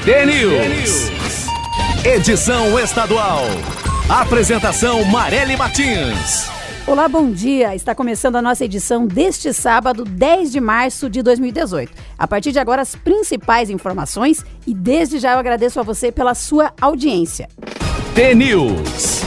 T-News. Edição estadual. Apresentação Marely Martins. Olá, bom dia. Está começando a nossa edição deste sábado, 10 de março de 2018. A partir de agora, as principais informações e desde já eu agradeço a você pela sua audiência. T-News.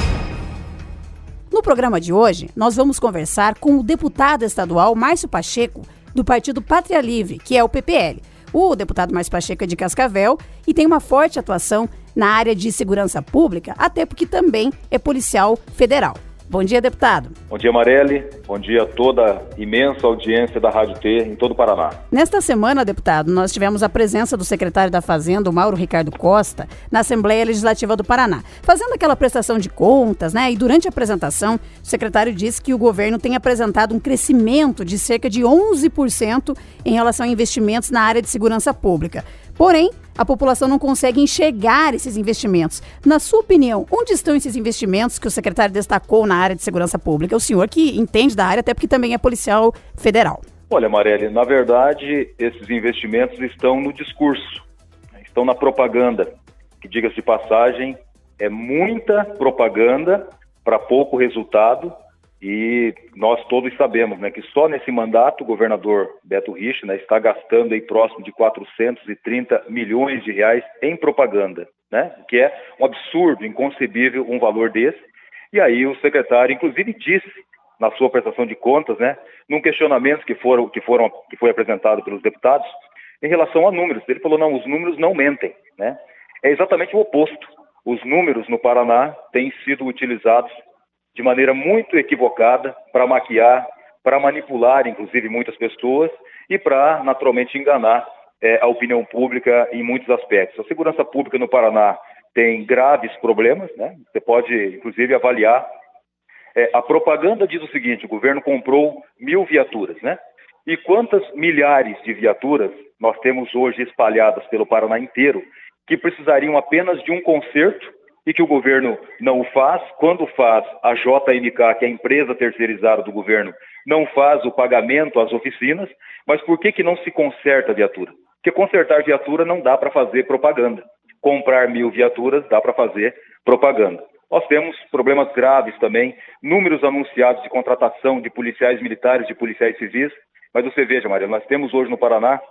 No programa de hoje, nós vamos conversar com o deputado estadual Márcio Pacheco, do Partido Pátria Livre, que é o PPL. O deputado Márcio Pacheco é de Cascavel e tem uma forte atuação na área de segurança pública, até porque também é policial federal. Bom dia, deputado. Bom dia, Marely. Bom dia a toda a imensa audiência da Rádio T em todo o Paraná. Nesta semana, deputado, nós tivemos a presença do secretário da Fazenda, o Mauro Ricardo Costa, na Assembleia Legislativa do Paraná, fazendo aquela prestação de contas, né? E durante a apresentação, o secretário disse que o governo tem apresentado um crescimento de cerca de 11% em relação a investimentos na área de segurança pública. Porém, a população não consegue enxergar esses investimentos. Na sua opinião, onde estão esses investimentos que o secretário destacou na área de segurança pública? O senhor que entende da área, até porque também é policial federal. Olha, Marely, na verdade, esses investimentos estão no discurso, estão na propaganda, que, diga-se de passagem, é muita propaganda para pouco resultado. E nós todos sabemos, né, que só nesse mandato o governador Beto Richa, né, está gastando aí próximo de 430 milhões de reais em propaganda, né, que é um absurdo, inconcebível um valor desse. E aí o secretário, inclusive, disse na sua prestação de contas, né, num questionamento que foi apresentado pelos deputados, em relação a números. Ele falou, não, os números não mentem, né? É exatamente o oposto. Os números no Paraná têm sido utilizados de maneira muito equivocada para maquiar, para manipular, inclusive, muitas pessoas e para, naturalmente, enganar a opinião pública em muitos aspectos. A segurança pública no Paraná tem graves problemas, né? Você pode, inclusive, avaliar. A propaganda diz o seguinte, o governo comprou 1.000 viaturas, né? E quantas milhares de viaturas nós temos hoje espalhadas pelo Paraná inteiro que precisariam apenas de um conserto e que o governo não o faz. Quando faz, a JMK, que é a empresa terceirizada do governo, não faz o pagamento às oficinas. Mas por que não se conserta a viatura? Porque consertar viatura não dá para fazer propaganda. Comprar 1.000 viaturas dá para fazer propaganda. Nós temos problemas graves também, números anunciados de contratação de policiais militares, de policiais civis. Mas você veja, Maria, nós temos hoje no Paraná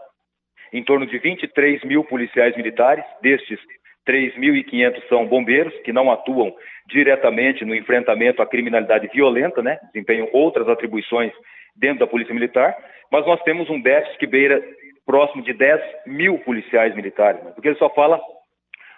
em torno de 23 mil policiais militares, destes 3.500 são bombeiros, que não atuam diretamente no enfrentamento à criminalidade violenta, né? Desempenham outras atribuições dentro da Polícia Militar, mas nós temos um déficit que beira próximo de 10 mil policiais militares, né? Porque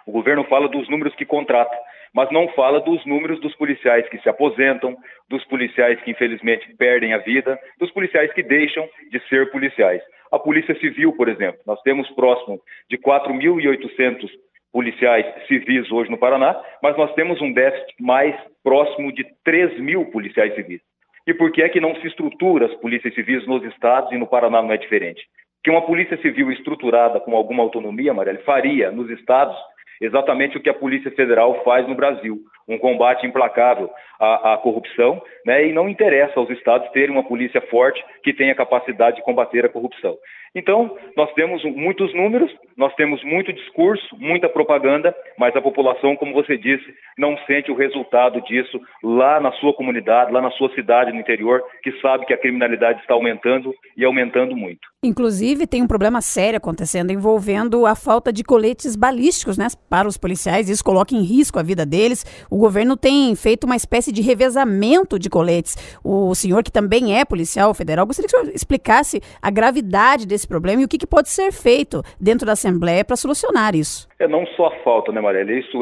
o governo fala dos números que contrata, mas não fala dos números dos policiais que se aposentam, dos policiais que infelizmente perdem a vida, dos policiais que deixam de ser policiais. A Polícia Civil, por exemplo, nós temos próximo de 4.800 policiais civis hoje no Paraná, mas nós temos um déficit mais próximo de 3.000 policiais civis. E por que é que não se estrutura as polícias civis nos estados e no Paraná não é diferente? Porque uma polícia civil estruturada com alguma autonomia, Marely, faria nos estados exatamente o que a Polícia Federal faz no Brasil, um combate implacável à corrupção, né? E não interessa aos estados terem uma polícia forte que tenha capacidade de combater a corrupção. Então, nós temos muitos números, nós temos muito discurso, muita propaganda, mas a população, como você disse, não sente o resultado disso lá na sua comunidade, lá na sua cidade, no interior, que sabe que a criminalidade está aumentando e aumentando muito. Inclusive, tem um problema sério acontecendo envolvendo a falta de coletes balísticos, né, para os policiais. Isso coloca em risco a vida deles. O governo tem feito uma espécie de revezamento de coletes. O senhor, que também é policial federal, gostaria que o senhor explicasse a gravidade desse problema e o que pode ser feito dentro da Assembleia para solucionar isso. Não só a falta, né, Marely? Isso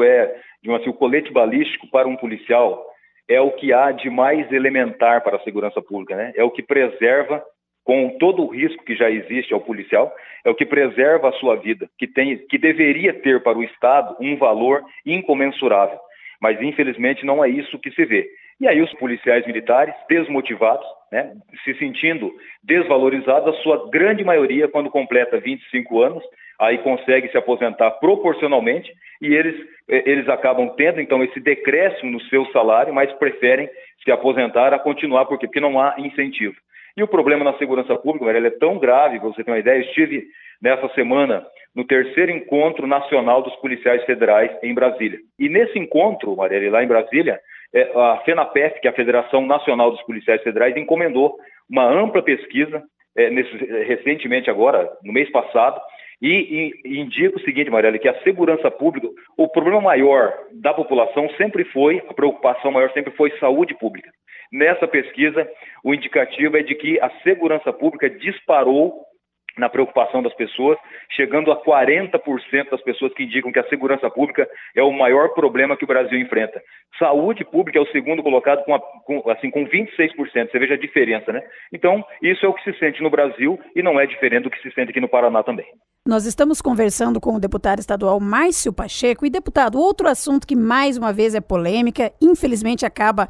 o colete balístico para um policial é o que há de mais elementar para a segurança pública, né? É o que preserva, com todo o risco que já existe ao policial, é o que preserva a sua vida, que deveria ter para o Estado um valor incomensurável. Mas, infelizmente, não é isso que se vê. E aí os policiais militares, desmotivados, né, se sentindo desvalorizados, a sua grande maioria, quando completa 25 anos, aí consegue se aposentar proporcionalmente e eles acabam tendo, então, esse decréscimo no seu salário, mas preferem se aposentar a continuar. Por quê? Porque não há incentivo. E o problema na segurança pública, Marielle, é tão grave, para você ter uma ideia, eu estive nessa semana no 3º Encontro Nacional dos Policiais Federais em Brasília. E nesse encontro, Marielle, lá em Brasília, a FENAPEF, que é a Federação Nacional dos Policiais Federais, encomendou uma ampla pesquisa, recentemente agora, no mês passado, e indica o seguinte, Marielle, que a segurança pública, o problema maior da população sempre foi, a preocupação maior sempre foi saúde pública. Nessa pesquisa, o indicativo é de que a segurança pública disparou na preocupação das pessoas, chegando a 40% das pessoas que indicam que a segurança pública é o maior problema que o Brasil enfrenta. Saúde pública é o segundo colocado com 26%. Você veja a diferença, né? Então, isso é o que se sente no Brasil e não é diferente do que se sente aqui no Paraná também. Nós estamos conversando com o deputado estadual Márcio Pacheco. E, deputado, outro assunto que mais uma vez é polêmica, infelizmente acaba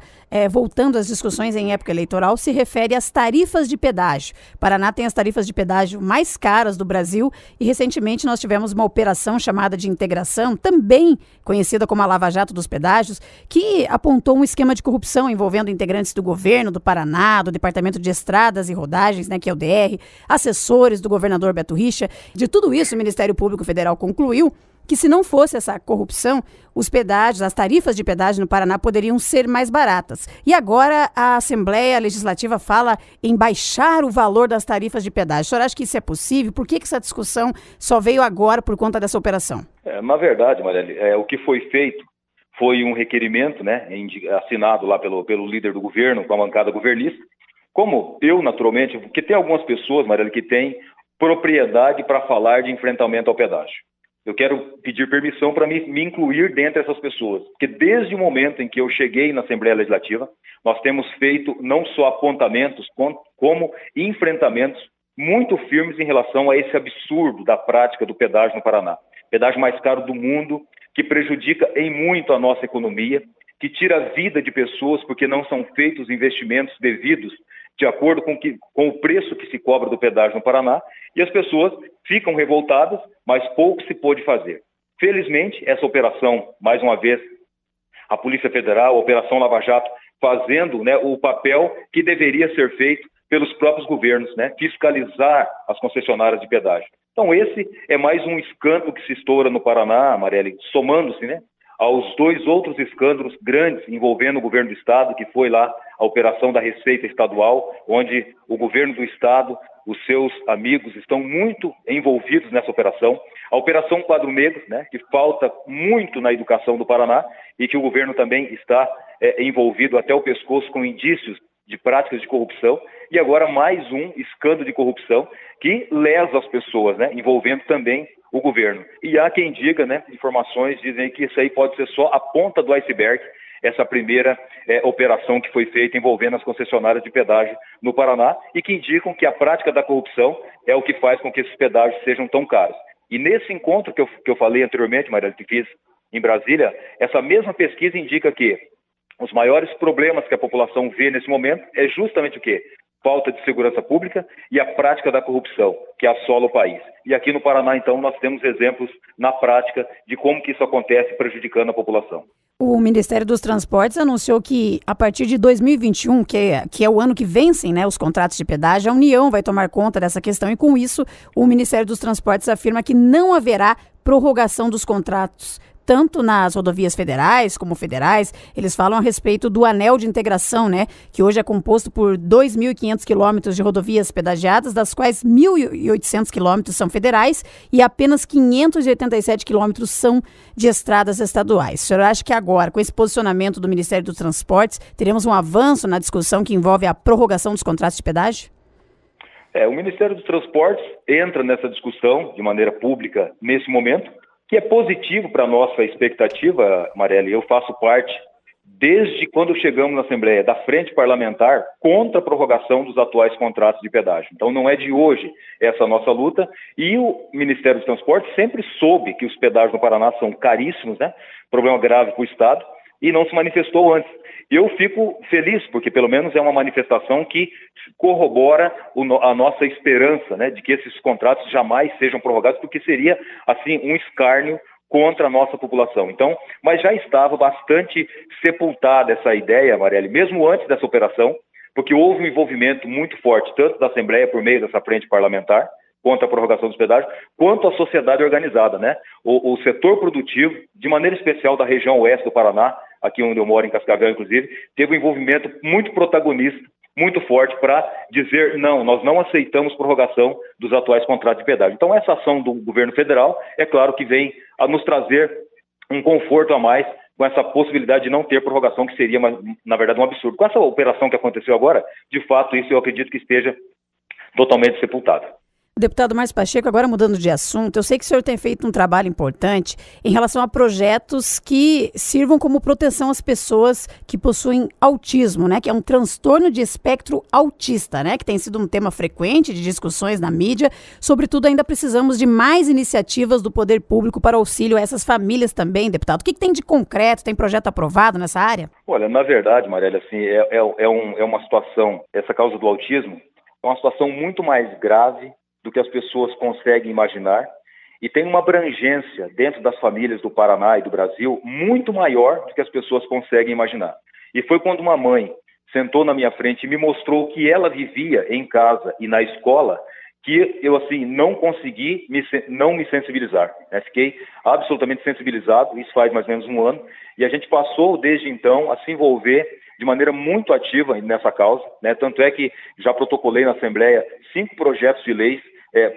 voltando às discussões em época eleitoral, se refere às tarifas de pedágio. Paraná tem as tarifas de pedágio mais caras do Brasil e recentemente nós tivemos uma operação chamada de integração, também conhecida como a Lava Jato dos Pedágios, que apontou um esquema de corrupção envolvendo integrantes do governo do Paraná, do Departamento de Estradas e Rodagens, né, que é o DR, assessores do governador Beto Richa. De tudo isso, o Ministério Público Federal concluiu que se não fosse essa corrupção, os pedágios, as tarifas de pedágio no Paraná poderiam ser mais baratas. E agora a Assembleia Legislativa fala em baixar o valor das tarifas de pedágio. O senhor acha que isso é possível? Por que essa discussão só veio agora por conta dessa operação? Na verdade, Marielle, o que foi feito foi um requerimento, né, assinado lá pelo líder do governo, com a bancada governista. Como eu, naturalmente, porque tem algumas pessoas, Marielle, que têm propriedade para falar de enfrentamento ao pedágio. Eu quero pedir permissão para me incluir dentre essas pessoas, porque desde o momento em que eu cheguei na Assembleia Legislativa, nós temos feito não só apontamentos, como enfrentamentos muito firmes em relação a esse absurdo da prática do pedágio no Paraná. Pedágio mais caro do mundo, que prejudica em muito a nossa economia, que tira a vida de pessoas porque não são feitos investimentos devidos de acordo com o preço que se cobra do pedágio no Paraná, e as pessoas ficam revoltadas, mas pouco se pôde fazer. Felizmente, essa operação, mais uma vez, a Polícia Federal, a Operação Lava Jato, fazendo, né, o papel que deveria ser feito pelos próprios governos, né, fiscalizar as concessionárias de pedágio. Então esse é mais um escândalo que se estoura no Paraná, Marielle, somando-se, né, aos dois outros escândalos grandes envolvendo o governo do Estado, que foi lá a operação da Receita Estadual, onde o governo do Estado, os seus amigos estão muito envolvidos nessa operação. A Operação Quadro Negro, né, que falta muito na educação do Paraná e que o governo também está envolvido até o pescoço com indícios de práticas de corrupção. E agora mais um escândalo de corrupção que lesa as pessoas, né, envolvendo também o governo. E há quem diga, né, informações dizem que isso aí pode ser só a ponta do iceberg, essa primeira operação que foi feita envolvendo as concessionárias de pedágio no Paraná e que indicam que a prática da corrupção é o que faz com que esses pedágios sejam tão caros. E nesse encontro que eu falei anteriormente, Marielle, que fiz em Brasília, essa mesma pesquisa indica que os maiores problemas que a população vê nesse momento é justamente o quê? Falta de segurança pública e a prática da corrupção, que assola o país. E aqui no Paraná, então, nós temos exemplos na prática de como que isso acontece prejudicando a população. O Ministério dos Transportes anunciou que a partir de 2021, que é o ano que vencem, né, os contratos de pedágio, a União vai tomar conta dessa questão e com isso o Ministério dos Transportes afirma que não haverá prorrogação dos contratos tanto nas rodovias federais como federais. Eles falam a respeito do anel de integração, né, que hoje é composto por 2.500 quilômetros de rodovias pedagiadas, das quais 1.800 quilômetros são federais e apenas 587 quilômetros são de estradas estaduais. O senhor acha que agora, com esse posicionamento do Ministério dos Transportes, teremos um avanço na discussão que envolve a prorrogação dos contratos de pedágio? O Ministério dos Transportes entra nessa discussão de maneira pública nesse momento, que é positivo para a nossa expectativa, Marielle. Eu faço parte, desde quando chegamos na Assembleia, da Frente Parlamentar contra a prorrogação dos atuais contratos de pedágio. Então não é de hoje essa nossa luta e o Ministério dos Transportes sempre soube que os pedágios no Paraná são caríssimos, né? Problema grave para o Estado, e não se manifestou antes. Eu fico feliz, porque pelo menos é uma manifestação que corrobora a nossa esperança, né, de que esses contratos jamais sejam prorrogados, porque seria, assim, um escárnio contra a nossa população. Então, mas já estava bastante sepultada essa ideia, Marielle, mesmo antes dessa operação, porque houve um envolvimento muito forte, tanto da Assembleia por meio dessa frente parlamentar, contra a prorrogação dos pedágios, quanto a sociedade organizada, né? O setor produtivo, de maneira especial da região oeste do Paraná, aqui onde eu moro, em Cascavel, inclusive, teve um envolvimento muito protagonista, muito forte, para dizer, não, nós não aceitamos prorrogação dos atuais contratos de pedágio. Então, essa ação do governo federal, é claro que vem a nos trazer um conforto a mais com essa possibilidade de não ter prorrogação, que seria, na verdade, um absurdo. Com essa operação que aconteceu agora, de fato, isso eu acredito que esteja totalmente sepultado. Deputado Márcio Pacheco, agora mudando de assunto, eu sei que o senhor tem feito um trabalho importante em relação a projetos que sirvam como proteção às pessoas que possuem autismo, né? Que é um transtorno de espectro autista, né? Que tem sido um tema frequente de discussões na mídia. Sobretudo, ainda precisamos de mais iniciativas do poder público para auxílio a essas famílias também, deputado. O que tem de concreto? Tem projeto aprovado nessa área? Olha, na verdade, Marielle, assim, é uma situação, essa causa do autismo, é uma situação muito mais grave do que as pessoas conseguem imaginar, e tem uma abrangência dentro das famílias do Paraná e do Brasil muito maior do que as pessoas conseguem imaginar. E foi quando uma mãe sentou na minha frente e me mostrou o que ela vivia em casa e na escola, que eu, assim, não consegui não me sensibilizar. Fiquei absolutamente sensibilizado, isso faz mais ou menos um ano, e a gente passou desde então a se envolver de maneira muito ativa nessa causa, né? Tanto é que já protocolei na Assembleia 5 projetos de leis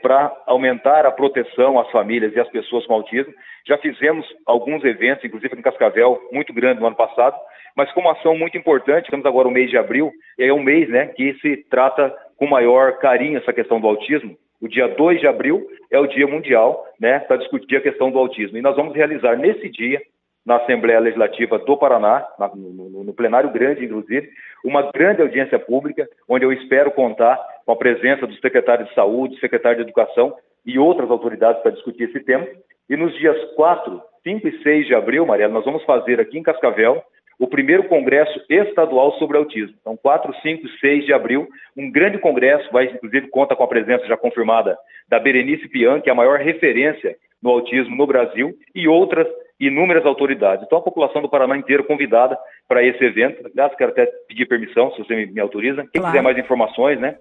para aumentar a proteção às famílias e às pessoas com autismo. Já fizemos alguns eventos, inclusive em Cascavel, muito grande no ano passado, mas com uma ação muito importante. Estamos agora no mês de abril, e é um mês, né, que se trata com maior carinho essa questão do autismo. O dia 2 de abril é o Dia Mundial, né, para discutir a questão do autismo. E nós vamos realizar nesse dia, na Assembleia Legislativa do Paraná, no plenário grande, inclusive, uma grande audiência pública, onde eu espero contar com a presença do secretário de Saúde, secretário de Educação e outras autoridades para discutir esse tema. E nos dias 4, 5 e 6 de abril, Mariela, nós vamos fazer aqui em Cascavel o primeiro congresso estadual sobre autismo. Então, 4, 5 e 6 de abril, um grande congresso, inclusive conta com a presença já confirmada da Berenice Pian, que é a maior referência no autismo no Brasil, e outras inúmeras autoridades. Então, a população do Paraná inteiro convidada para esse evento. Aliás, quero até pedir permissão, se você me autoriza. Quem quiser mais informações, né,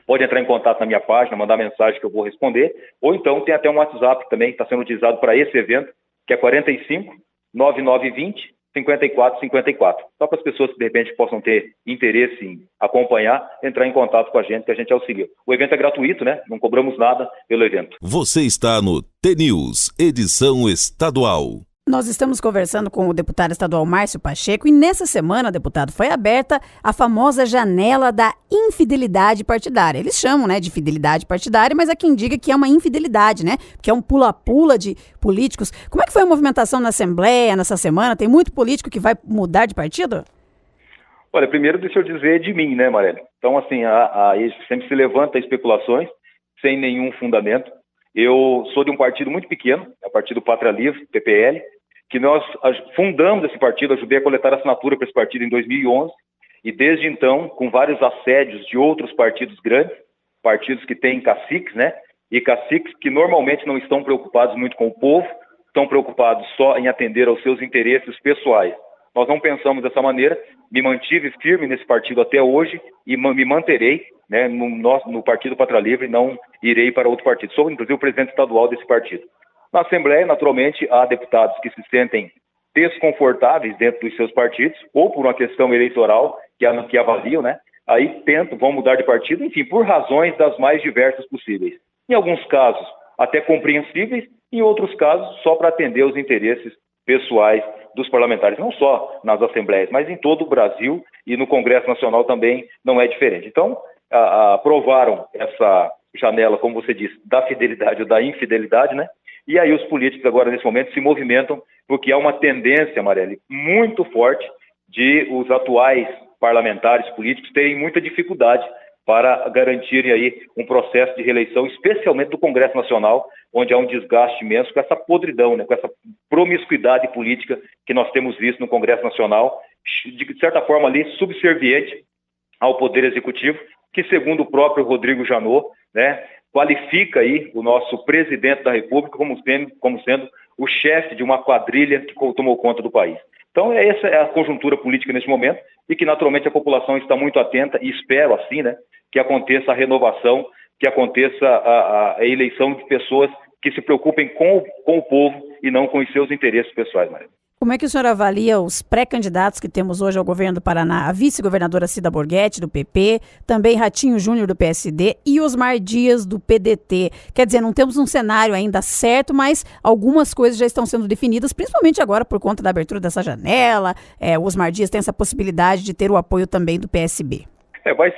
pode entrar em contato na minha página, mandar mensagem que eu vou responder, ou então tem até um WhatsApp também que está sendo utilizado para esse evento, que é 45 9920 5454. Só para as pessoas que de repente possam ter interesse em acompanhar, entrar em contato com a gente, que a gente auxilia. O evento é gratuito, né? Não cobramos nada pelo evento. Você está no T-News, edição estadual. Nós estamos conversando com o deputado estadual Márcio Pacheco e nessa semana, deputado, foi aberta a famosa janela da infidelidade partidária. Eles chamam, né, de fidelidade partidária, mas há quem diga que é uma infidelidade, né? Que é um pula-pula de políticos. Como é que foi a movimentação na Assembleia nessa semana? Tem muito político que vai mudar de partido? Olha, primeiro deixa eu dizer de mim, né, Marielle? Então, assim, sempre se levanta especulações sem nenhum fundamento. Eu sou de um partido muito pequeno, é o Partido Pátria Livre, PPL, que nós fundamos esse partido, ajudei a coletar assinatura para esse partido em 2011, e desde então, com vários assédios de outros partidos grandes, partidos que têm caciques, né? E caciques que normalmente não estão preocupados muito com o povo, estão preocupados só em atender aos seus interesses pessoais. Nós não pensamos dessa maneira, me mantive firme nesse partido até hoje e me manterei, né, no Partido Pátria Livre, não irei para outro partido. Sou, inclusive, o presidente estadual desse partido. Na Assembleia, naturalmente, há deputados que se sentem desconfortáveis dentro dos seus partidos, ou por uma questão eleitoral que avaliam, né? Aí vão mudar de partido, enfim, por razões das mais diversas possíveis. Em alguns casos, até compreensíveis, em outros casos, só para atender os interesses pessoais dos parlamentares, não só nas Assembleias, mas em todo o Brasil e no Congresso Nacional também não é diferente. Então, aprovaram essa janela, como você disse, da fidelidade ou da infidelidade, né? E aí os políticos agora, nesse momento, se movimentam porque há uma tendência, Marielle, muito forte de os atuais parlamentares políticos terem muita dificuldade para garantirem aí um processo de reeleição, especialmente do Congresso Nacional, onde há um desgaste imenso com essa podridão, né, com essa promiscuidade política que nós temos visto no Congresso Nacional, de certa forma ali subserviente ao Poder Executivo, que segundo o próprio Rodrigo Janot, né, qualifica aí o nosso presidente da República como sendo o chefe de uma quadrilha que tomou conta do país. Então, essa é a conjuntura política nesse momento e que, naturalmente, a população está muito atenta e espero, assim, né, que aconteça a renovação, que aconteça a eleição de pessoas que se preocupem com o povo e não com os seus interesses pessoais, Maria. Como é que o senhor avalia os pré-candidatos que temos hoje ao governo do Paraná? A vice-governadora Cida Borghetti, do PP, também Ratinho Júnior, do PSD, e Osmar Dias, do PDT. Quer dizer, não temos um cenário ainda certo, mas algumas coisas já estão sendo definidas, principalmente agora por conta da abertura dessa janela. O Osmar Dias tem essa possibilidade de ter o apoio também do PSB.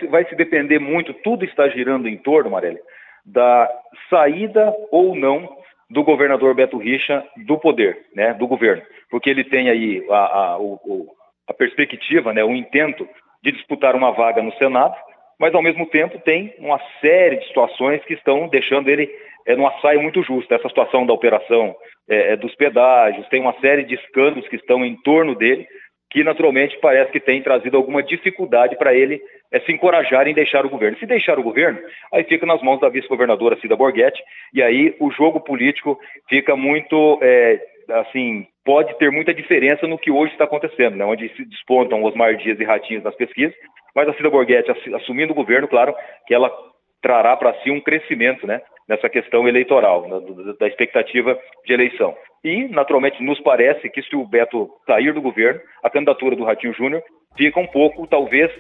Vai se depender muito, tudo está girando em torno, Marielle, da saída ou não do governador Beto Richa do poder, né, do governo. Porque ele tem aí a perspectiva, né, o intento de disputar uma vaga no Senado, mas ao mesmo tempo tem uma série de situações que estão deixando ele numa saia muito justa. Essa situação da operação dos pedágios, tem uma série de escândalos que estão em torno dele, que naturalmente parece que tem trazido alguma dificuldade para ele se encorajar em deixar o governo. Se deixar o governo, aí fica nas mãos da vice-governadora Cida Borghetti, e aí o jogo político fica muito, pode ter muita diferença no que hoje está acontecendo, né? Onde se despontam Osmar Dias e Ratinhos nas pesquisas, mas a Cida Borghetti assumindo o governo, claro, que ela trará para si um crescimento, né, nessa questão eleitoral, da expectativa de eleição. E, naturalmente, nos parece que se o Beto sair do governo, a candidatura do Ratinho Júnior fica um pouco, talvez,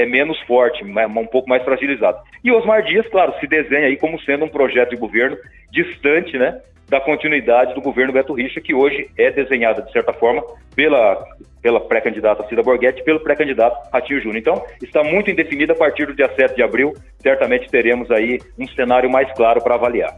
menos forte, um pouco mais fragilizado. E Osmar Dias, claro, se desenha aí como sendo um projeto de governo distante, né, da continuidade do governo Beto Richa, que hoje é desenhada, de certa forma, pela pré-candidata Cida Borghetti e pelo pré-candidato Ratinho Júnior. Então, está muito indefinida. A partir do dia 7 de abril, certamente teremos aí um cenário mais claro para avaliar.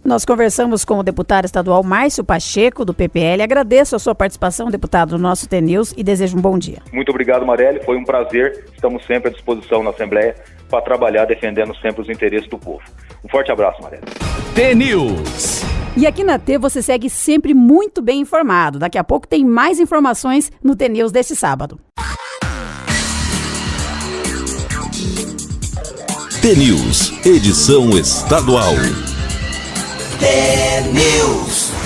Nós conversamos com o deputado estadual Márcio Pacheco, do PPL. Agradeço a sua participação, deputado, no nosso T-News, e desejo um bom dia. Muito obrigado, Marielle. Foi um prazer. Estamos sempre à disposição na Assembleia para trabalhar defendendo sempre os interesses do povo. Um forte abraço, Marielle. T-News. E aqui na T você segue sempre muito bem informado. Daqui a pouco tem mais informações no T-News deste sábado. T-News, edição estadual. T-News.